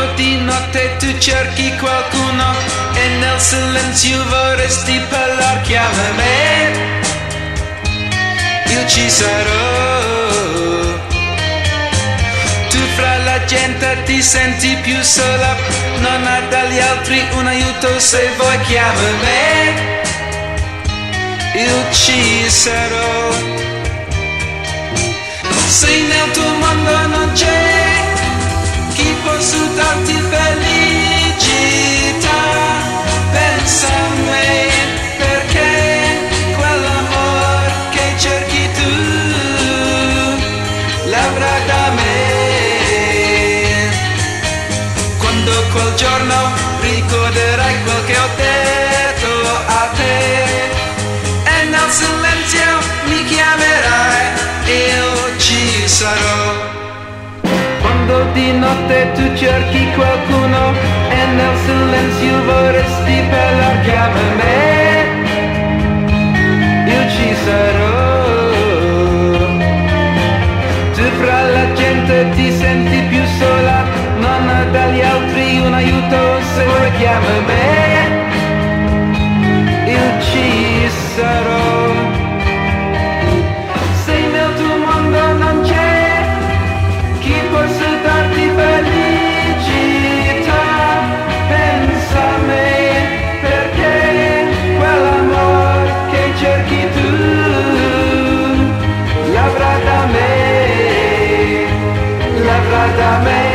Quando di notte tu cerchi qualcuno e nel silenzio vorresti parlare, chiama me, io ci sarò. Tu fra la gente ti senti più sola, non hai dagli altri un aiuto, se vuoi chiama me, io ci sarò. Se nel tuo mondo non c'è chi possa darti felicità, pensa a me, perché quell'amore che cerchi tu l'avrà da me. Quando quel giorno ricorderai quel che ho detto a te e nel silenzio mi chiamerai, io ci sarò. Quando di notte tu cerchi qualcuno e nel silenzio vorresti parlare, chiama me, io ci sarò. Tu fra la gente ti senti più sola, non hai dagli altri un aiuto, se vuoi chiama me, io ci sarò. Se nel tuo mondo non c'è chi possa darti felicità, pensa a me, perché quell'amore che cerchi tu l'avrà da me, l'avrà da me.